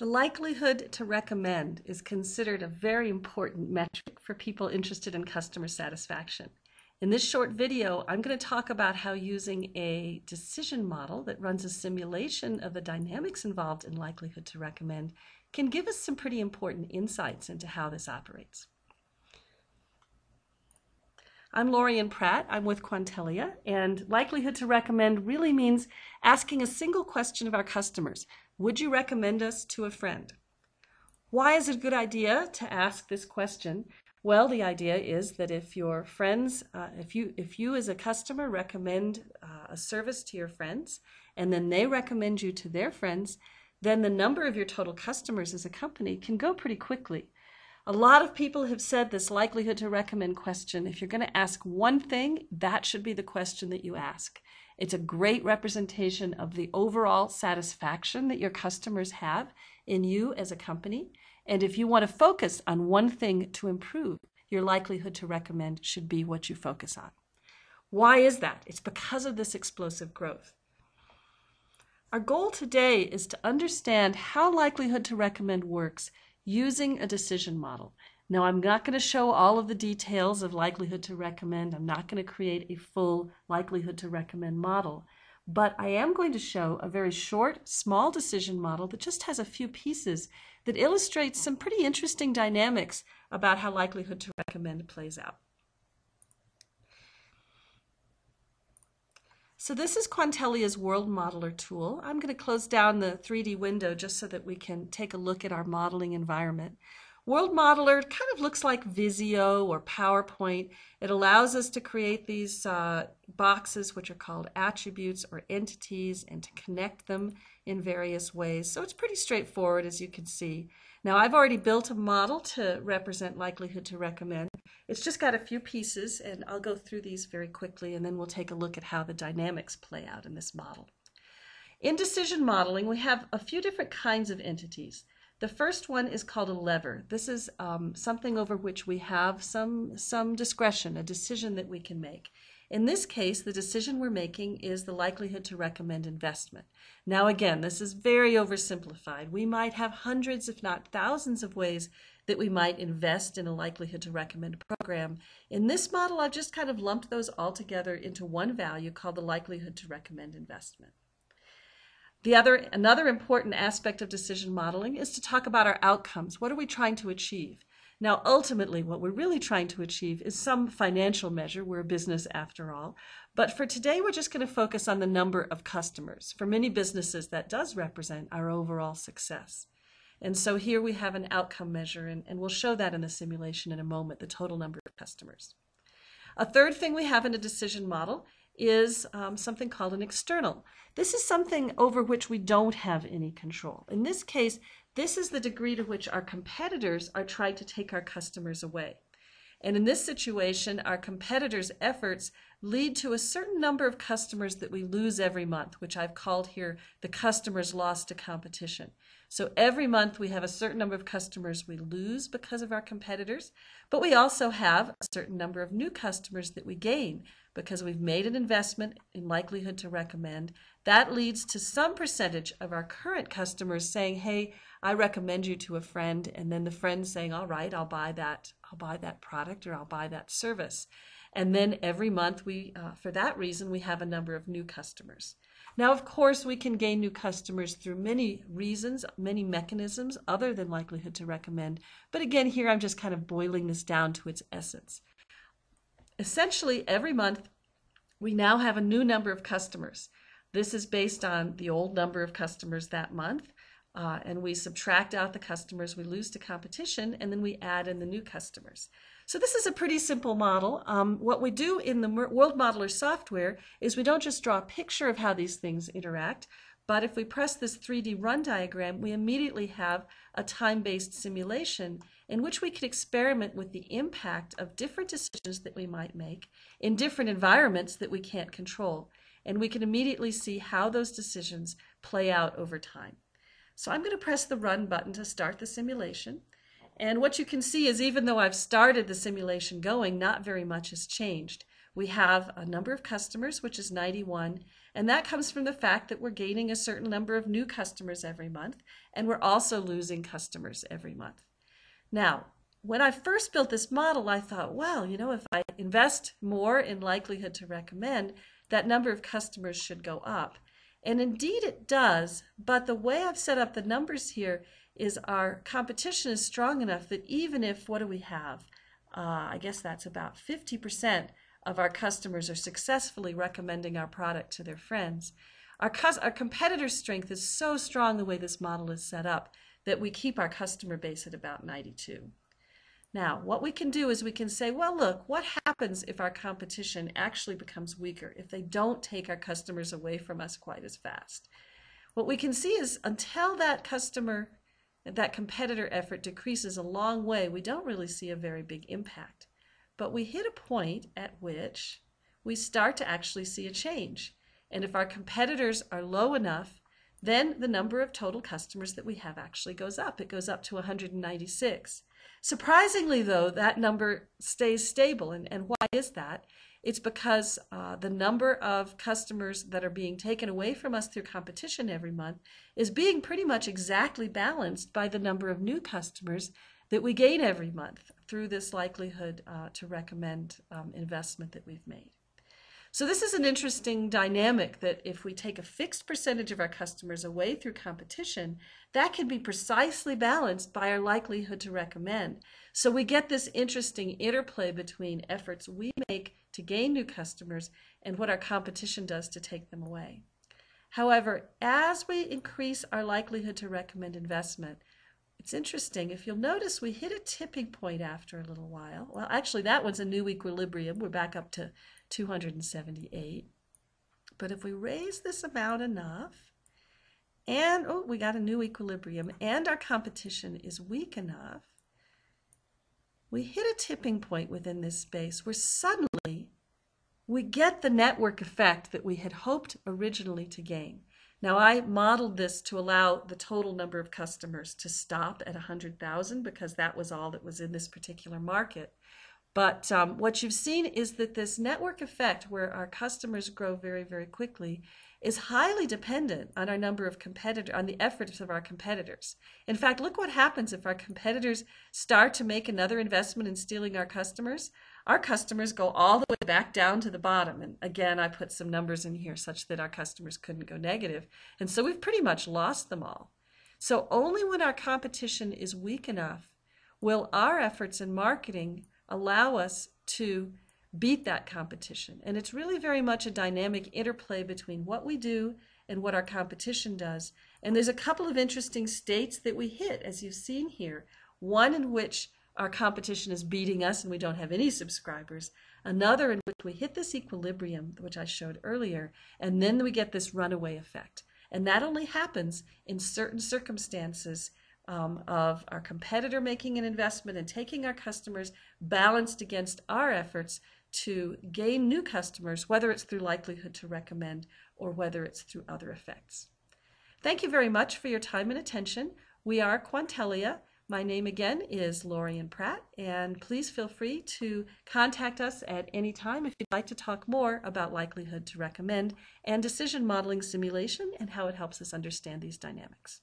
The likelihood to recommend is considered a very important metric for people interested in customer satisfaction. In this short video, I'm going to talk about how using a decision model that runs a simulation of the dynamics involved in likelihood to recommend can give us some pretty important insights into how this operates. I'm Lorian Pratt. I'm with Quantellia, and likelihood to recommend really means asking a single question of our customers. Would you recommend us to a friend? Why is it a good idea to ask this question? Well, the idea is that if your friends, if you as a customer recommend a service to your friends, and then they recommend you to their friends, then the number of your total customers as a company can go pretty quickly. A lot of people have said this likelihood to recommend question, if you're going to ask one thing, that should be the question that you ask. It's a great representation of the overall satisfaction that your customers have in you as a company. And if you want to focus on one thing to improve, your likelihood to recommend should be what you focus on. Why is that? It's because of this explosive growth. Our goal today is to understand how likelihood to recommend works using a decision model. Now, I'm not going to show all of the details of likelihood to recommend. I'm not going to create a full likelihood to recommend model, but I am going to show a very short, small decision model that just has a few pieces that illustrates some pretty interesting dynamics about how likelihood to recommend plays out. So this is Quantellia's World Modeler tool. I'm going to close down the 3D window just so that we can take a look at our modeling environment. World Modeler kind of looks like Visio or PowerPoint. It allows us to create these boxes, which are called attributes or entities, and to connect them in various ways. So it's pretty straightforward, as you can see. Now, I've already built a model to represent likelihood to recommend. It's just got a few pieces, and I'll go through these very quickly, and then we'll take a look at how the dynamics play out in this model. In decision modeling, we have a few different kinds of entities. The first one is called a lever. This is something over which we have some discretion, a decision that we can make. In this case, the decision we're making is the likelihood to recommend investment. Now again, this is very oversimplified. We might have hundreds, if not thousands, of ways that we might invest in a likelihood to recommend program. In this model, I've just kind of lumped those all together into one value called the likelihood to recommend investment. Another important aspect of decision modeling is to talk about our outcomes. What are we trying to achieve? Now, ultimately, what we're really trying to achieve is some financial measure. We're a business after all. But for today, we're just going to focus on the number of customers. For many businesses, that does represent our overall success. And so here we have an outcome measure, and we'll show that in the simulation in a moment, the total number of customers. A third thing we have in a decision model is something called an external. This is something over which we don't have any control. In this case, this is the degree to which our competitors are trying to take our customers away. And in this situation, our competitors' efforts lead to a certain number of customers that we lose every month, which I've called here the customers lost to competition. So every month we have a certain number of customers we lose because of our competitors, but we also have a certain number of new customers that we gain because we've made an investment in likelihood to recommend. That leads to some percentage of our current customers saying, hey, I recommend you to a friend, and then the friend saying, all right, I'll buy that product or I'll buy that service. And then every month for that reason, we have a number of new customers. Now, of course, we can gain new customers through many reasons, many mechanisms other than likelihood to recommend. But again, here I'm just kind of boiling this down to its essence. Essentially, every month, we now have a new number of customers. This is based on the old number of customers that month, and we subtract out the customers we lose to competition, and then we add in the new customers. So this is a pretty simple model. What we do in the World Modeler software is we don't just draw a picture of how these things interact, but if we press this 3D run diagram, we immediately have a time-based simulation in which we can experiment with the impact of different decisions that we might make in different environments that we can't control. And we can immediately see how those decisions play out over time. So I'm going to press the run button to start the simulation. And what you can see is even though I've started the simulation going, not very much has changed. We have a number of customers, which is 91, and that comes from the fact that we're gaining a certain number of new customers every month, and we're also losing customers every month. Now, when I first built this model, I thought, well, if I invest more in likelihood to recommend, that number of customers should go up. And indeed it does, but the way I've set up the numbers here is our competition is strong enough that even if, what do we have? I guess that's about 50% of our customers are successfully recommending our product to their friends. Our competitor strength is so strong the way this model is set up that we keep our customer base at about 92. Now, what we can do is we can say, well, look, what happens if our competition actually becomes weaker, if they don't take our customers away from us quite as fast? What we can see is until that competitor effort decreases a long way, we don't really see a very big impact. But we hit a point at which we start to actually see a change. And if our competitors are low enough, then the number of total customers that we have actually goes up. It goes up to 196. Surprisingly, though, that number stays stable. And why is that? It's because the number of customers that are being taken away from us through competition every month is being pretty much exactly balanced by the number of new customers that we gain every month through this likelihood to recommend investment that we've made. So this is an interesting dynamic that if we take a fixed percentage of our customers away through competition, that can be precisely balanced by our likelihood to recommend. So we get this interesting interplay between efforts we make to gain new customers and what our competition does to take them away. However, as we increase our likelihood to recommend investment, it's interesting. If you'll notice, we hit a tipping point after a little while. Well, actually, that one's a new equilibrium. We're back up to 278. But if we raise this amount enough, and we got a new equilibrium, and our competition is weak enough, we hit a tipping point within this space where suddenly we get the network effect that we had hoped originally to gain. Now, I modeled this to allow the total number of customers to stop at 100,000 because that was all that was in this particular market. But what you've seen is that this network effect where our customers grow very, very quickly is highly dependent on our number of competitors, on the efforts of our competitors. In fact, look what happens if our competitors start to make another investment in stealing our customers. Our customers go all the way back down to the bottom. And again, I put some numbers in here such that our customers couldn't go negative. And so we've pretty much lost them all. So only when our competition is weak enough will our efforts in marketing allow us to beat that competition. And it's really very much a dynamic interplay between what we do and what our competition does. And there's a couple of interesting states that we hit, as you've seen here. One in which our competition is beating us and we don't have any subscribers. Another in which we hit this equilibrium, which I showed earlier, and then we get this runaway effect. And that only happens in certain circumstances of our competitor making an investment and taking our customers balanced against our efforts to gain new customers, whether it's through likelihood to recommend or whether it's through other effects. Thank you very much for your time and attention. We are Quantellia. My name again is Lorian Pratt, and please feel free to contact us at any time if you'd like to talk more about likelihood to recommend and decision modeling simulation and how it helps us understand these dynamics.